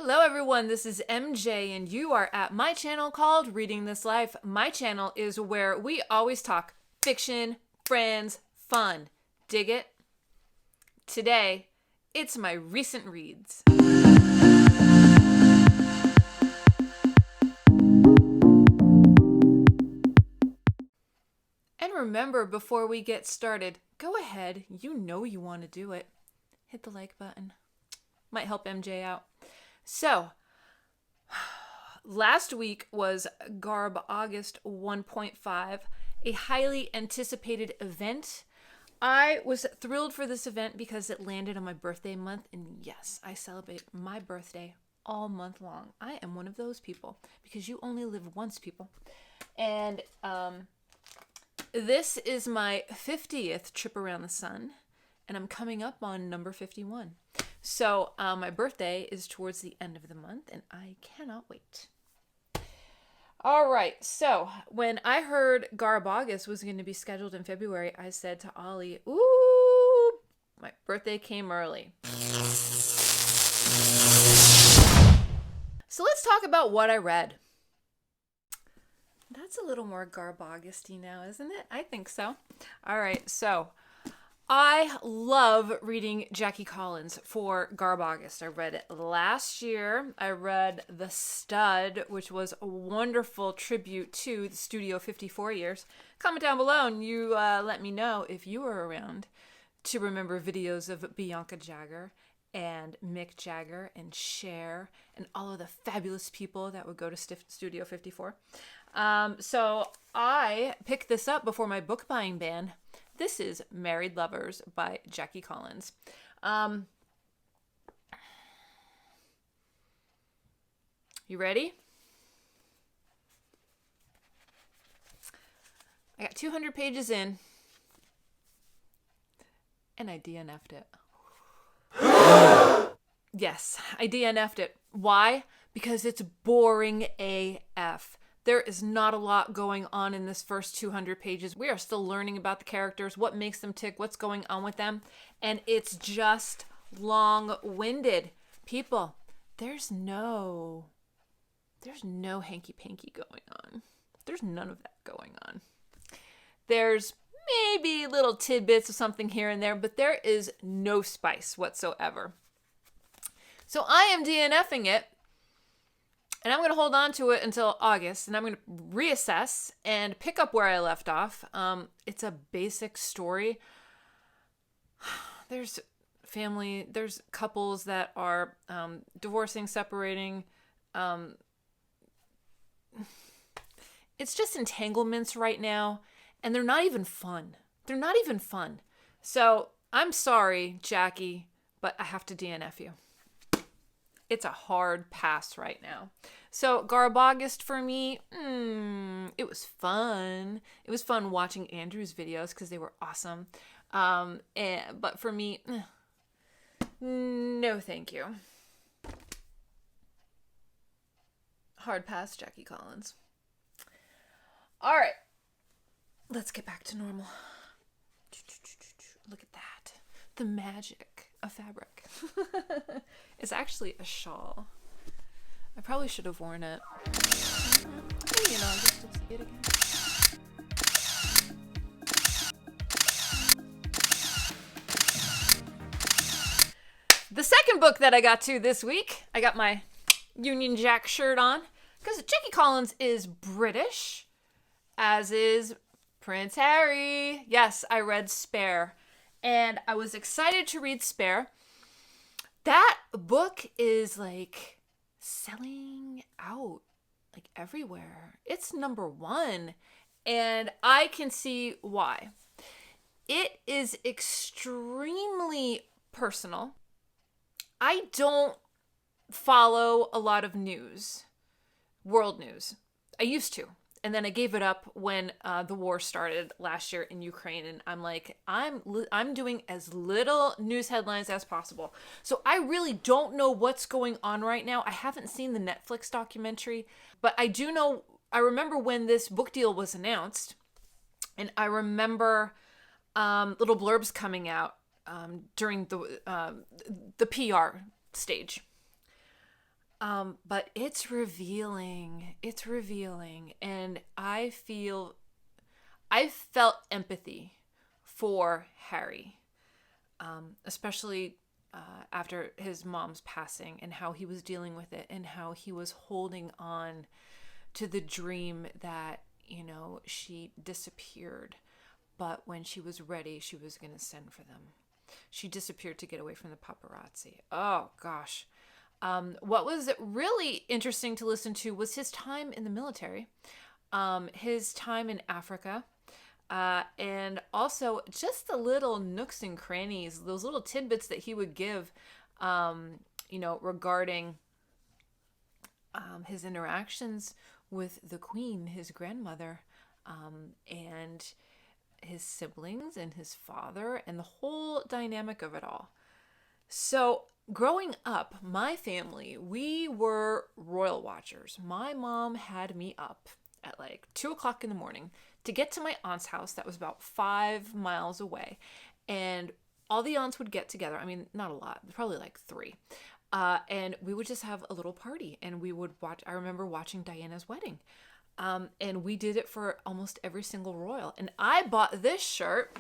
Hello everyone, this is MJ and you are at my channel called Reading This Life. My channel is where we always talk fiction, friends, fun. Dig it? Today, it's my recent reads. And remember, before we get started, go ahead, you know you want to do it. Hit the like button. Might help MJ out. So, last week was Garb August 1.5, a highly anticipated event. I was thrilled for this event because it landed on my birthday month, and yes, I celebrate my birthday all month long. I am one of those people, because you only live once, people. And this is my 50th trip around the sun, and I'm coming up on number 51. So my birthday is towards the end of the month, and I cannot wait. All right, so when I heard Garb August was going to be scheduled in February, I said to Ollie, ooh, my birthday came early. So let's talk about what I read. That's a little more Garb August-y now, isn't it? I think so. All right, so I love reading Jackie Collins for Garb August. I read it last year. I read The Stud, which was a wonderful tribute to the Studio 54 years. Comment down below and you let me know if you were around to remember videos of Bianca Jagger and Mick Jagger and Cher and all of the fabulous people that would go to Studio 54. So I picked this up before my book buying ban. This is Married Lovers by Jackie Collins. You ready? I got 200 pages in, and I DNF'd it. Yes, I DNF'd it. Why? Because it's boring AF. There is not a lot going on in this first 200 pages. We are still learning about the characters, what makes them tick, what's going on with them, and it's just long-winded. People, there's no hanky-panky going on. There's none of that going on. There's maybe little tidbits of something here and there, but there is no spice whatsoever. So I am DNFing it. And I'm going to hold on to it until August, and I'm going to reassess and pick up where I left off. It's a basic story. There's family, there's couples that are divorcing, separating. It's just entanglements right now, and they're not even fun. They're not even fun. So I'm sorry, Jackie, but I have to DNF you. It's a hard pass right now. So Garb August for me, it was fun. It was fun watching Andrew's videos because they were awesome. But for me, no thank you. Hard pass, Jackie Collins. All right, let's get back to normal. Look at that. The magic of fabric. It's actually a shawl. I probably should have worn it. You know, just to see it again. The second book that I got to this week, I got my Union Jack shirt on, because Jackie Collins is British, as is Prince Harry. Yes, I read Spare, and I was excited to read Spare. That book is like selling out like everywhere. It's #1, and I can see why. It is extremely personal. I don't follow a lot of news, world news. I used to. And then I gave it up when the war started last year in Ukraine. And I'm like, I'm doing as little news headlines as possible. So I really don't know what's going on right now. I haven't seen the Netflix documentary, but I do know, I remember when this book deal was announced, and I remember little blurbs coming out during the PR stage. But it's revealing. It's revealing. And I felt empathy for Harry, especially after his mom's passing and how he was dealing with it and how he was holding on to the dream that, she disappeared. But when she was ready, she was going to send for them. She disappeared to get away from the paparazzi. Oh, gosh. What was really interesting to listen to was his time in the military, his time in Africa, and also just the little nooks and crannies, those little tidbits that he would give, regarding his interactions with the Queen, his grandmother, and his siblings and his father and the whole dynamic of it all. So growing up, my family, we were royal watchers. My mom had me up at like 2:00 in the morning to get to my aunt's house that was about 5 miles away. And all the aunts would get together. I mean, not a lot, probably like 3. And we would just have a little party and we would watch. I remember watching Diana's wedding. And we did it for almost every single royal. And I bought this shirt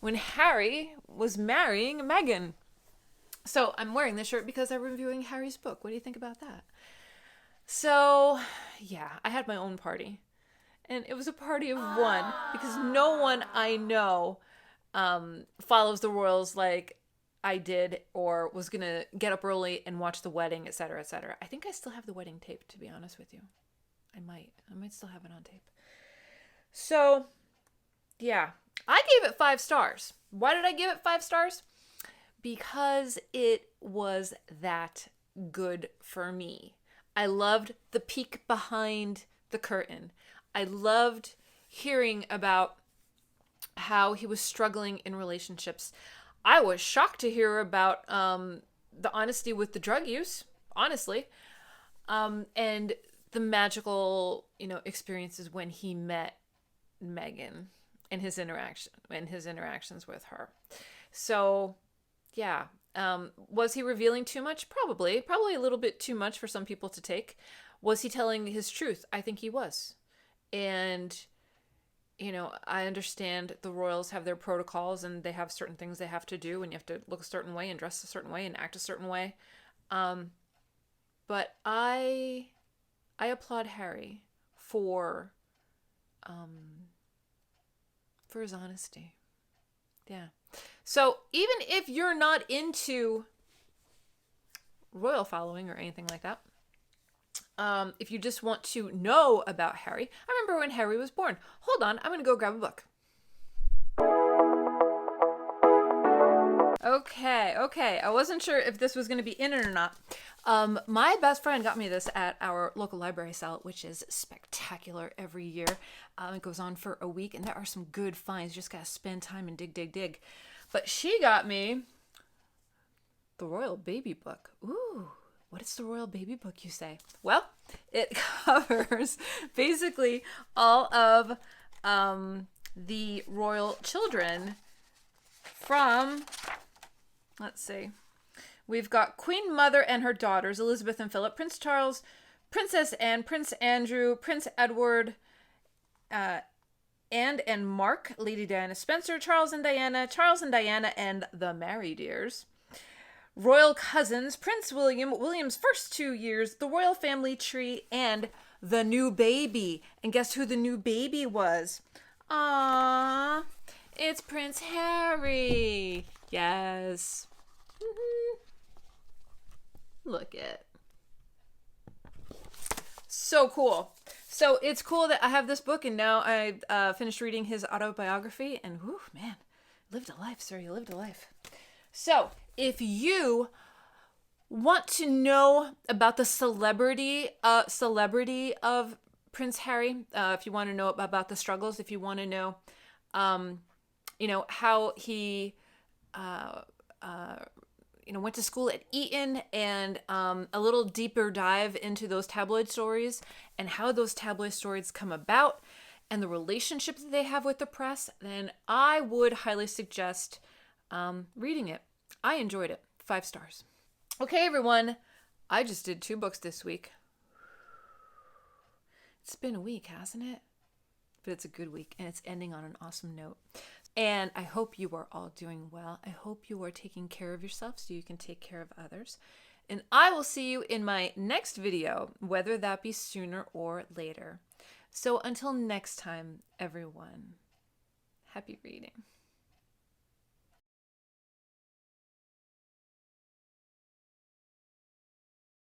when Harry was marrying Meghan. So I'm wearing this shirt because I'm reviewing Harry's book. What do you think about that? So, yeah, I had my own party. And it was a party of one because no one I know follows the royals like I did or was going to get up early and watch the wedding, etc., etc. I think I still have the wedding tape, to be honest with you. I might still have it on tape. So, yeah, I gave it 5 stars. Why did I give it 5 stars? Because it was that good for me. I loved the peek behind the curtain. I loved hearing about how he was struggling in relationships. I was shocked to hear about the honesty with the drug use, honestly, and the magical, experiences when he met Meghan and his interactions with her. So, yeah. Was he revealing too much? Probably a little bit too much for some people to take. Was he telling his truth? I think he was. And, I understand the royals have their protocols and they have certain things they have to do and you have to look a certain way and dress a certain way and act a certain way. But I applaud Harry for his honesty. Yeah. So even if you're not into royal following or anything like that, if you just want to know about Harry, I remember when Harry was born. Hold on, I'm going to go grab a book. Okay. I wasn't sure if this was going to be in it or not. My best friend got me this at our local library sale, which is spectacular every year. It goes on for a week, and there are some good finds. You just got to spend time and dig. But she got me the Royal Baby Book. Ooh, what is the Royal Baby Book, you say? Well, it covers basically all of the royal children from... Let's see. We've got Queen Mother and her daughters, Elizabeth and Philip, Prince Charles, Princess Anne, Prince Andrew, Prince Edward, Anne and Mark, Lady Diana Spencer, Charles and Diana, and the Mary Dears. Royal cousins, Prince William, William's first 2 years, the royal family tree, and the new baby. And guess who the new baby was? Aww, it's Prince Harry. Yes. Look at. So cool. So it's cool that I have this book and now I finished reading his autobiography and whew, man, lived a life, sir. You lived a life. So if you want to know about the celebrity of Prince Harry, if you want to know about the struggles, if you want to know, how he, went to school at Eton and a little deeper dive into those tabloid stories and how those tabloid stories come about and the relationships that they have with the press, then I would highly suggest reading it. I enjoyed it. 5 stars. Okay, everyone. I just did 2 books this week. It's been a week, hasn't it? But it's a good week, and it's ending on an awesome note. And I hope you are all doing well. I hope you are taking care of yourself so you can take care of others. And I will see you in my next video, whether that be sooner or later. So until next time, everyone, happy reading.